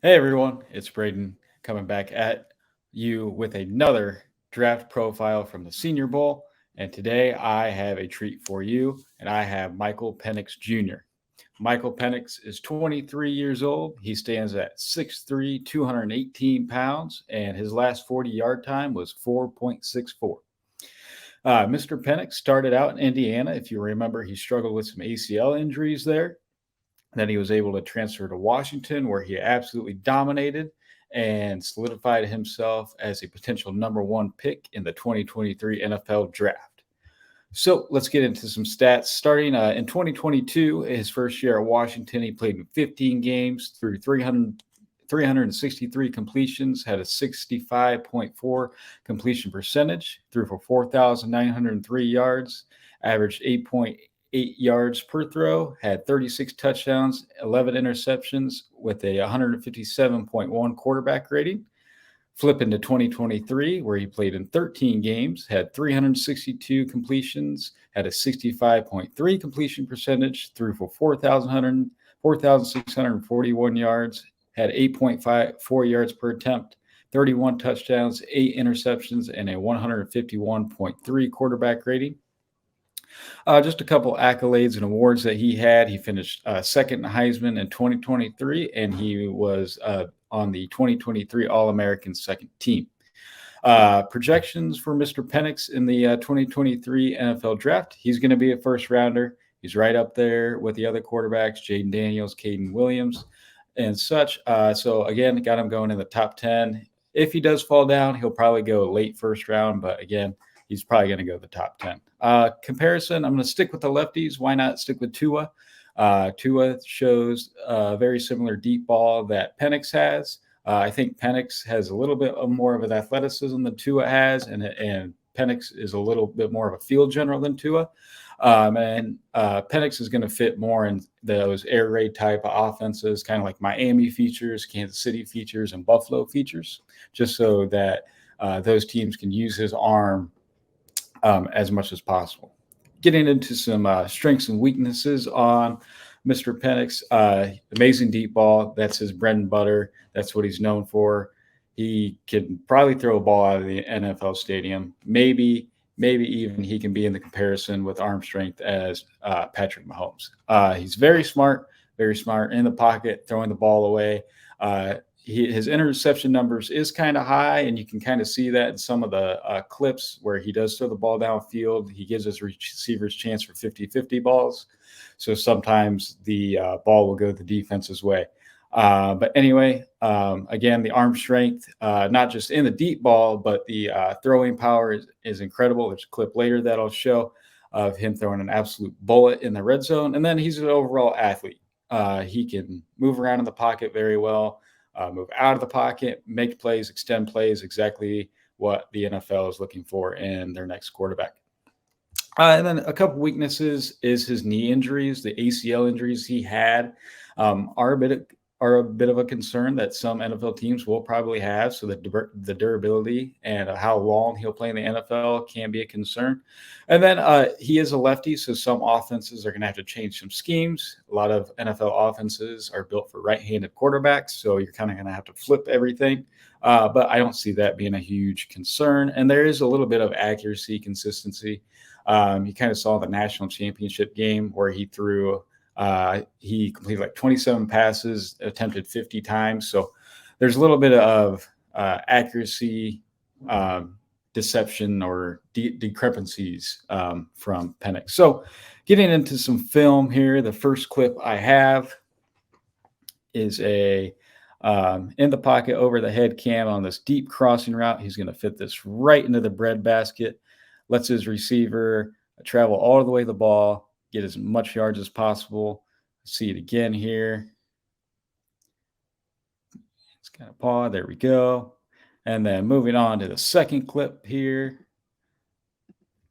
Hey everyone, it's Brayden coming back at you with another draft profile from the Senior Bowl. And today I have a treat for you, and I have Michael Penix Jr. Michael Penix is 23 years old. He stands at 6'3, 218 pounds, and his last 40-yard time was 4.64. Mr. Penix started out in Indiana. If you remember, he struggled with some ACL injuries there. Then he was able to transfer to Washington, where he absolutely dominated and solidified himself as a potential number one pick in the 2023 NFL draft. So let's get into some stats. Starting in 2022, his first year at Washington, he played in 15 games through 363 completions, had a 65.4 completion percentage, threw for 4,903 yards, averaged 8.8 yards per throw, had 36 touchdowns, 11 interceptions with a 157.1 quarterback rating. Flip into 2023, where he played in 13 games, had 362 completions, had a 65.3 completion percentage, threw for 4,641 yards, had 8.54 yards per attempt, 31 touchdowns, 8 interceptions, and a 151.3 quarterback rating. Just a couple accolades and awards that he had. He finished second in Heisman in 2023, and he was on the 2023 All-American second team. Projections for Mr. Penix in the 2023 NFL draft. He's going to be a first rounder. He's right up there with the other quarterbacks, Jaden Daniels, Caden Williams, and such. So, again, got him going in the top 10. If he does fall down, he'll probably go late first round. But, again, he's probably going to go the top 10. Comparison, I'm going to stick with the lefties. Why not stick with Tua? Tua shows a very similar deep ball that Penix has. I think Penix has a little bit more of an athleticism than Tua has, and Penix is a little bit more of a field general than Tua. And Penix is going to fit more in those air raid type of offenses, kind of like Miami features, Kansas City features, and Buffalo features, just so that those teams can use his arm as much as possible. Getting into some strengths and weaknesses on Mr. Penix, amazing deep ball. That's his bread and butter. That's what he's known for. He can probably throw a ball out of the NFL stadium. Maybe even he can be in the comparison with arm strength as Patrick Mahomes. He's very smart in the pocket, throwing the ball away. His interception numbers is kind of high, and you can kind of see that in some of the clips where he does throw the ball downfield. He gives his receivers chance for 50-50 balls. So sometimes the ball will go the defense's way. But anyway, again, the arm strength, not just in the deep ball, but the throwing power is incredible. There's a clip later that I'll show of him throwing an absolute bullet in the red zone. And then he's an overall athlete. He can move around in the pocket very well. Move out of the pocket, make plays, extend plays, exactly what the NFL is looking for in their next quarterback. And then a couple weaknesses is his knee injuries. The ACL injuries he had are a bit of a concern that some NFL teams will probably have. So the durability and how long he'll play in the NFL can be a concern. And then he is a lefty, so some offenses are going to have to change some schemes. A lot of NFL offenses are built for right-handed quarterbacks, so you're kind of going to have to flip everything. But I don't see that being a huge concern. And there is a little bit of accuracy, consistency. You kind of saw the national championship game where he completed like 27 passes, attempted 50 times. So there's a little bit of accuracy, deception, or discrepancies from Penix. So getting into some film here, the first clip I have is a in the pocket over the head cam on this deep crossing route. He's going to fit this right into the breadbasket, lets his receiver travel all the way the ball, get as much yards as possible. See it again here. It's kind of paw. There we go. And then moving on to the second clip here.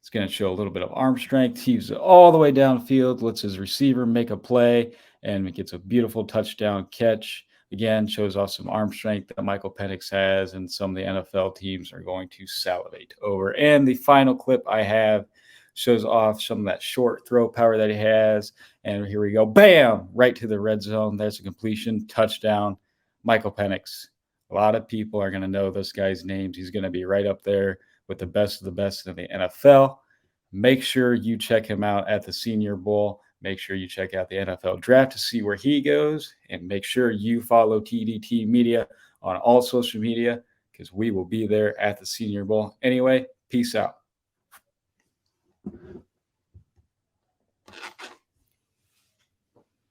It's going to show a little bit of arm strength. Heaves it all the way downfield, lets his receiver make a play, and gets a beautiful touchdown catch. Again, shows off some arm strength that Michael Penix has, and some of the NFL teams are going to salivate over. And the final clip I have shows off some of that short throw power that he has. And here we go. Bam! Right to the red zone. There's a completion. Touchdown. Michael Penix. A lot of people are going to know this guy's names. He's going to be right up there with the best of the best in the NFL. Make sure you check him out at the Senior Bowl. Make sure you check out the NFL Draft to see where he goes. And make sure you follow TDT Media on all social media because we will be there at the Senior Bowl. Anyway, peace out.